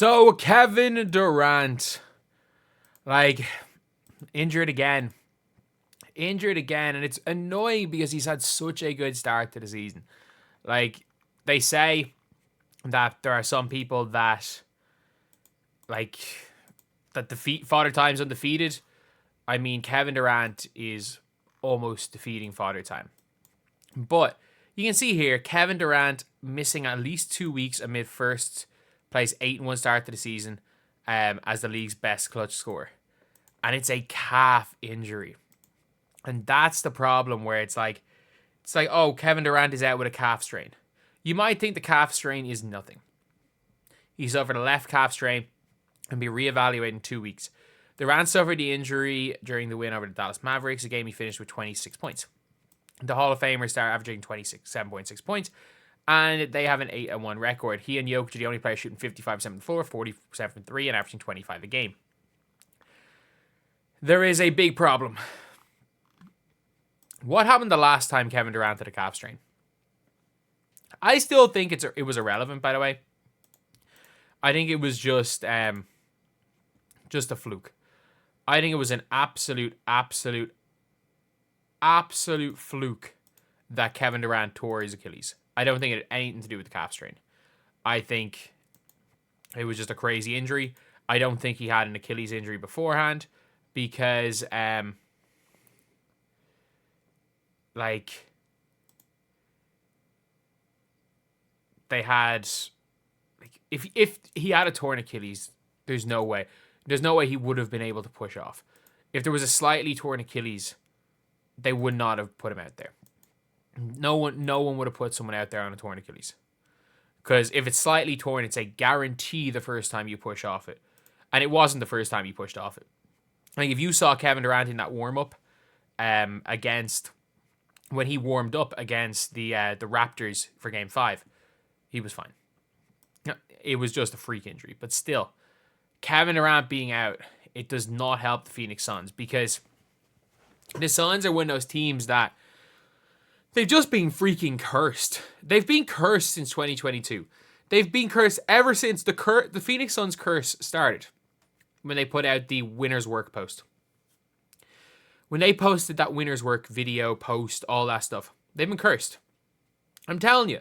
So Kevin Durant, injured again. And it's annoying because he's had such a good start to the season. They say that there are some people that defeat Father Time's undefeated. I mean, Kevin Durant is almost defeating Father Time. But you can see here, Kevin Durant missing at least 2 weeks amid first place 8-1 start to the season as the league's best clutch scorer. And it's a calf injury. And that's the problem where it's like, oh, Kevin Durant is out with a calf strain. You might think the calf strain is nothing. He suffered a left calf strain and be reevaluated in 2 weeks. Durant suffered the injury during the win over the Dallas Mavericks, a game he finished with 26 points. The Hall of Famers start averaging 7.6 points, and they have an 8-1 record. He and Jokic are the only players shooting 55% from the floor, 40% from three, and averaging 25 a game. There is a big problem. What happened the last time Kevin Durant had a calf strain? I still think it was irrelevant, by the way. I think it was just a fluke. I think it was an absolute fluke that Kevin Durant tore his Achilles. I don't think it had anything to do with the calf strain. I think it was just a crazy injury. I don't think he had an Achilles injury beforehand because they had if he had a torn Achilles, there's no way he would have been able to push off. If there was a slightly torn Achilles, they would not have put him out there. No one would have put someone out there on a torn Achilles. Because if it's slightly torn, it's a guarantee the first time you push off it. And it wasn't the first time he pushed off it. If you saw Kevin Durant in that warm-up when he warmed up against the Raptors for Game 5, he was fine. It was just a freak injury. But still, Kevin Durant being out, it does not help the Phoenix Suns because the Suns are one of those teams that they've just been freaking cursed. They've been cursed since 2022. They've been cursed ever since the Phoenix Suns curse started when they put out the winner's work post. When they posted that winner's work video, post, all that stuff, they've been cursed. I'm telling you.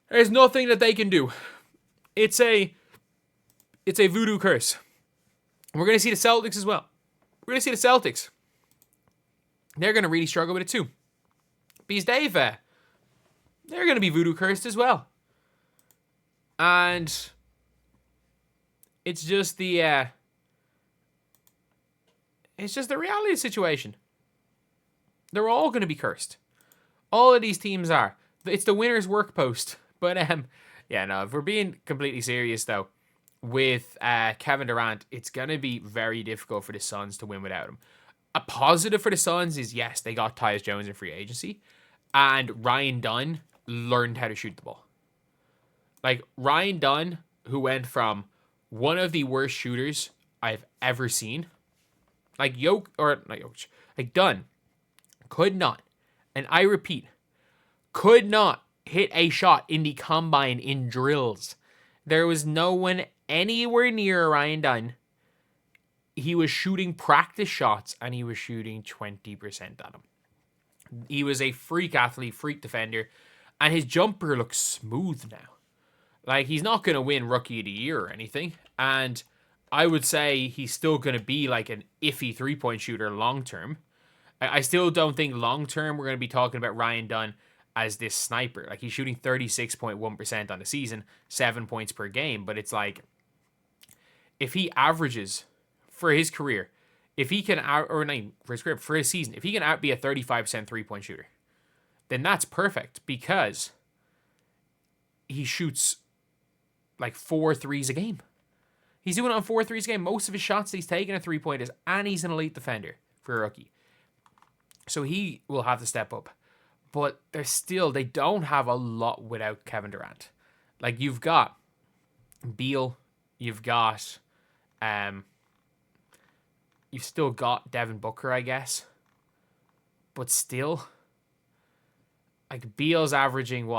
There's nothing that they can do. It's a voodoo curse. We're going to see the Celtics as well. We're going to see the Celtics. They're going to really struggle with it too. Because they're going to be voodoo cursed as well. And it's just the reality of the situation. They're all going to be cursed. All of these teams are. It's the winner's work post. But if we're being completely serious though, with Kevin Durant, it's going to be very difficult for the Suns to win without him. A positive for the Suns is, yes, they got Tyus Jones in free agency, and Ryan Dunn learned how to shoot the ball. Ryan Dunn, who went from one of the worst shooters I've ever seen, Dunn could not, and I repeat, could not hit a shot in the combine in drills. There was no one anywhere near Ryan Dunn. He was shooting practice shots, and he was shooting 20% at them. He was a freak athlete, freak defender, and his jumper looks smooth now. He's not going to win Rookie of the Year or anything, and I would say he's still going to be an iffy three-point shooter long-term. I still don't think long-term we're going to be talking about Ryan Dunn as this sniper. He's shooting 36.1% on the season, 7 points per game, but it's if he averages for his career, for his season, if he can be a 35% three-point shooter, then that's perfect because he shoots 4 threes a game. He's doing it on 4 threes a game. Most of his shots that he's taking are three-pointers, and he's an elite defender for a rookie. So he will have to step up. But they don't have a lot without Kevin Durant. You've got Beal, you've still got Devin Booker, I guess. But still, Beal's averaging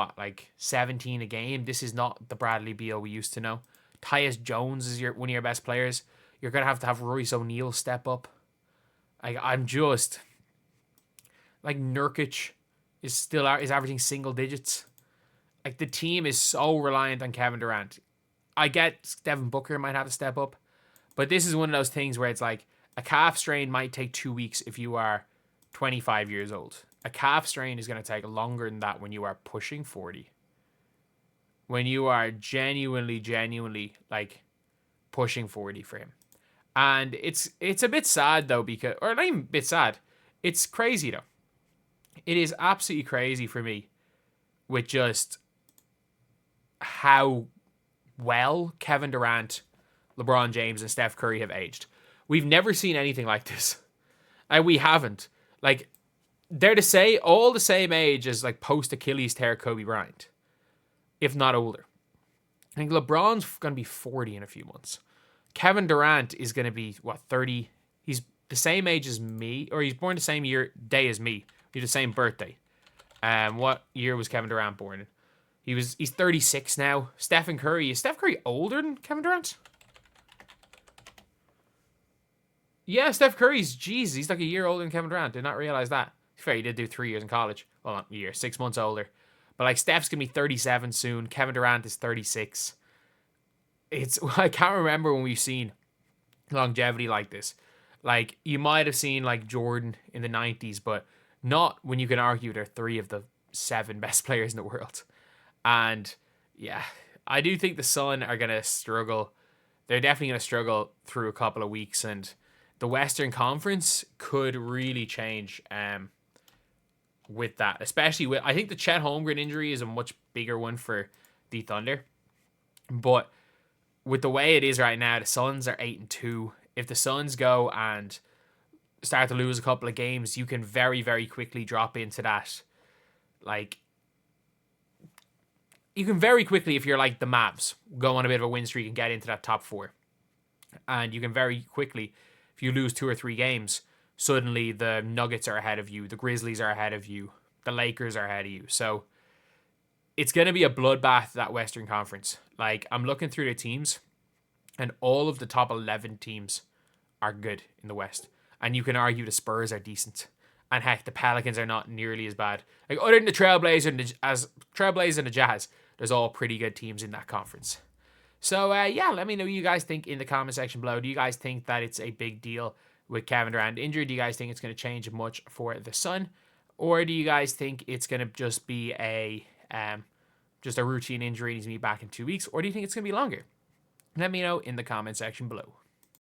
17 a game. This is not the Bradley Beal we used to know. Tyus Jones is one of your best players. You're going to have Royce O'Neal step up. I'm just... Like, Nurkic is averaging single digits. Like, the team is so reliant on Kevin Durant. I get Devin Booker might have to step up, but this is one of those things where it's like a calf strain might take 2 weeks if you are 25 years old. A calf strain is going to take longer than that when you are pushing 40. When you are genuinely like pushing 40 for him. And it's a bit sad though, because, or not even a bit sad. It's crazy though. It is absolutely crazy for me with just how well Kevin Durant, LeBron James, and Steph Curry have aged. We've never seen anything like this. We haven't. Like, they're all the same age as like post Achilles tear Kobe Bryant, if not older. I think LeBron's going to be 40 in a few months. Kevin Durant is going to be, 30? He's the same age as me, or he's born the same day as me. He's the same birthday. What year was Kevin Durant born in? He's 36 now. Stephen Curry. Is Steph Curry older than Kevin Durant? Yeah, Steph Curry's, he's like a year older than Kevin Durant. Did not realize that. Fair, he did do 3 years in college. Well, not a year, 6 months older. But like Steph's going to be 37 soon. Kevin Durant is 36. I can't remember when we've seen longevity like this. Like, you might have seen like Jordan in the 90s, but not when you can argue they're 3 of the 7 best players in the world. And yeah, I do think the Sun are going to struggle. They're definitely going to struggle through a couple of weeks, and the Western Conference could really change with that. Especially with, I think the Chet Holmgren injury is a much bigger one for the Thunder. But with the way it is right now, the Suns are 8-2. If the Suns go and start to lose a couple of games, you can very, very quickly drop into that. Like, you can very quickly, if you're like the Mavs, go on a bit of a win streak and get into that top 4. And you can very quickly, if you lose 2 or 3 games, suddenly the Nuggets are ahead of you, the Grizzlies are ahead of you, the Lakers are ahead of you. So it's going to be a bloodbath, that Western Conference. Like, I'm looking through the teams, and all of the top 11 teams are good in the West. And you can argue the Spurs are decent. And heck, the Pelicans are not nearly as bad. Like, other than the Trailblazers and the Jazz, there's all pretty good teams in that conference. So, yeah, let me know what you guys think in the comment section below. Do you guys think that it's a big deal with Kevin Durant injury? Do you guys think it's going to change much for the Sun? Or do you guys think it's going to just be a routine injury and he's going to be back in 2 weeks? Or do you think it's going to be longer? Let me know in the comment section below.